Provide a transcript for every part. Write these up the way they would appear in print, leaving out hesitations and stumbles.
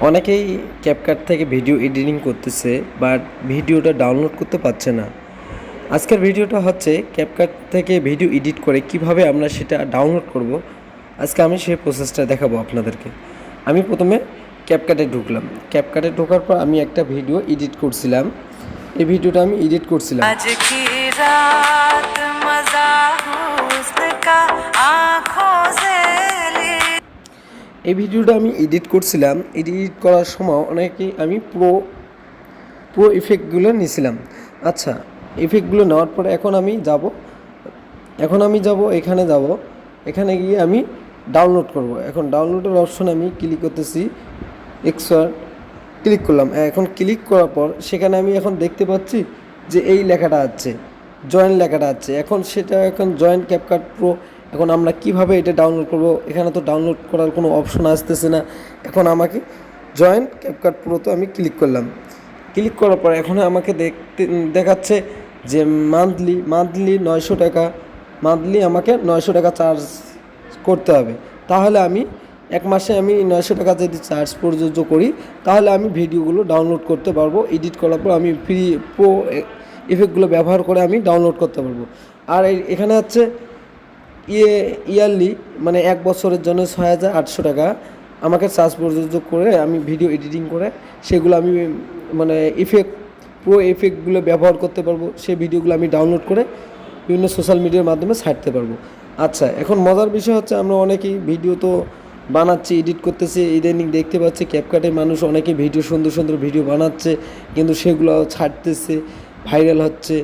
অনেকেই ক্যাপকাট থেকে video editing করতেছে বাট ভিডিওটা ডাউনলোড করতে পারছে না। আজকের ভিডিওটা হচ্ছে ক্যাপকাট থেকে ভিডিও এডিট করে কিভাবে আমরা সেটা ডাউনলোড করব। আজকে আমি সেই প্রসেসটা দেখাবো আপনাদেরকে। আমি প্রথমে ক্যাপকাটে ঢুকলাম। ক্যাপকাটে ঢোকার পর আমি একটা ভিডিও এডিট করছিলাম। এই ভিডিওটা আমি এডিট করছিলাম। आज की रात मजा हुस्न का आँखों से এই ভিডিওটা আমি এডিট করছিলাম। এডিট করার সময় অনেকেই আমি পুরো ইফেক্টগুলো নিয়েছিলাম। আচ্ছা, ইফেক্টগুলো নেওয়ার পরে এখন আমি যাব এখানে গিয়ে আমি ডাউনলোড করব। এখন ডাউনলোডের অপশনে আমি ক্লিক করতেছি, এক্সপার্ট ক্লিক করলাম। এখন ক্লিক করার পর সেখানে আমি এখন দেখতে পাচ্ছি যে এই লেখাটা আছে, জয়েন লেখাটা আছে। এখন জয়েন ক্যাপকাট প্রো। এখন আমরা কিভাবে এটা ডাউনলোড করব? এখানে তো ডাউনলোড করার কোনো অপশন আসতেছে না। এখন আমাকে জয়েন ক্যাপকাট প্রোতে আমি ক্লিক করলাম। ক্লিক করার পর এখন আমাকে দেখাচ্ছে যে মান্থলি 900 টাকা, মান্থলি আমাকে 900 টাকা চার্জ করতে হবে। তাহলে আমি এক মাসে আমি 900 টাকা যদি চার্জ প্রযোজ্য করি তাহলে আমি ভিডিওগুলো ডাউনলোড করতে পারবো। এডিট করার পর আমি ফ্রি প্রো ইফেক্টগুলো ব্যবহার করে আমি ডাউনলোড করতে পারবো। আর এখানে হচ্ছে ইয়ারলি মানে এক বছরের জন্য 6800 টাকা আমাকে চার্জ প্রযোজ্য করে আমি ভিডিও এডিটিং করে সেগুলো আমি মানে প্রো ইফেক্টগুলো ব্যবহার করতে পারবো। সেই ভিডিওগুলো আমি ডাউনলোড করে বিভিন্ন সোশ্যাল মিডিয়ার মাধ্যমে ছাড়তে পারবো। আচ্ছা, এখন মজার বিষয় হচ্ছে আমরা অনেকেই ভিডিও তো বানাচ্ছি, এডিট করতেছি, ইদানিং দেখতে পাচ্ছি ক্যাপকাটে মানুষ অনেকে ভিডিও সুন্দর ভিডিও বানাচ্ছে, কিন্তু সেগুলো ছাড়তেছে, ভাইরাল হচ্ছে।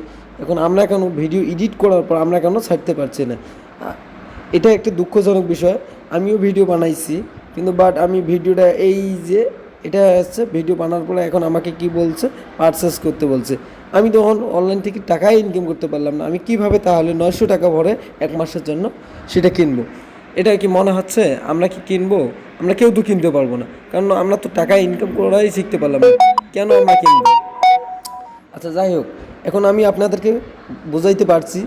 এখন আমরা কেন ভিডিও এডিট করার পর আমরা কেন ছাড়তে পারছি না? এটা একটা দুঃখজনক বিষয়। আমিও ভিডিও বানাইছি, কিন্তু বাট আমি ভিডিওটা এটা হচ্ছে ভিডিও বানানোর পরে এখন আমাকে কি বলছে, পারচেস করতে বলছে। আমি তখন অনলাইন থেকে টাকাই ইনকাম করতে পারলাম না। আমি কিভাবে তাহলে 900 টাকা ভরে এক মাসের জন্য সেটা কিনবো? এটা কি মনে হচ্ছে আমরা কি কিনবো? আমরা কেউ তো কিনতে পারবো না, কারণ আমরা তো টাকা ইনকাম করাই শিখতে পারলাম না, কেন আমরা কিনবো? আচ্ছা, যাই হোক, এখন আমি আপনাদেরকে বোঝাইতে পারছি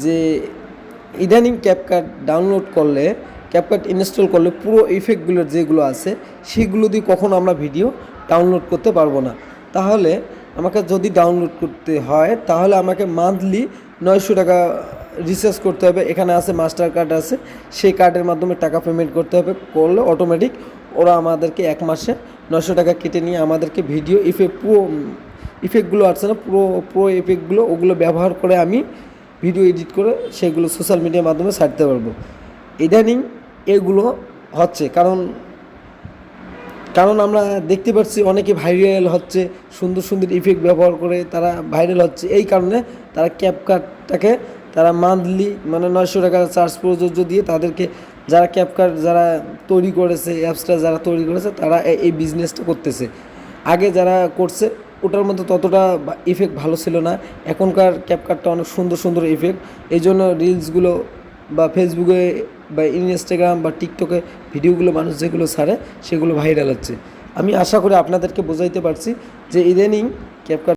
যে ইদানিং ক্যাপকাট ডাউনলোড করলে, ক্যাপকাট ইনস্টল করলে পুরো ইফেক্টগুলোর যেগুলো আছে সেগুলো দিয়ে কখনো আমরা ভিডিও ডাউনলোড করতে পারবো না। তাহলে আমাকে যদি ডাউনলোড করতে হয় তাহলে আমাকে মান্থলি 900 টাকা রিচার্জ করতে হবে। এখানে আছে মাস্টার কার্ড আছে, সেই কার্ডের মাধ্যমে টাকা পেমেন্ট করতে হবে। করলে অটোমেটিক ওরা আমাদেরকে এক মাসে 900 টাকা কেটে নিয়ে আমাদেরকে ভিডিও ইফেক্টগুলো আছে না, প্রো ইফেক্টগুলো, ওগুলো ব্যবহার করে আমি ভিডিও এডিট করে সেগুলো সোশ্যাল মিডিয়ার মাধ্যমে ছাড়তে পারবো। ইদানিং এগুলো হচ্ছে কারণ আমরা দেখতে পাচ্ছি অনেকে ভাইরাল হচ্ছে, সুন্দর ইফেক্ট ব্যবহার করে তারা ভাইরাল হচ্ছে। এই কারণে তারা ক্যাপকাটটাকে তারা মান্থলি মানে 900 টাকা চার্জ প্রযোজ্য দিয়ে তাদেরকে যারা তৈরি করেছে, অ্যাপসটা যারা তৈরি করেছে তারা এই বিজনেসটা করতেছে। আগে যারা করছে ওটার মধ্যে ততটা ইফেক্ট ভালো ছিল না। এখনকার ক্যাপকাটটা অনেক সুন্দর ইফেক্ট, এই জন্য রিলসগুলো বা ফেসবুকে বা ইনস্টাগ্রাম বা টিকটকে ভিডিওগুলো মানুষ যেগুলো ছাড়ে সেগুলো ভাইরাল হচ্ছে। আমি আশা করি আপনাদেরকে বোঝাইতে পারছি যে ইদানিং ক্যাপকাট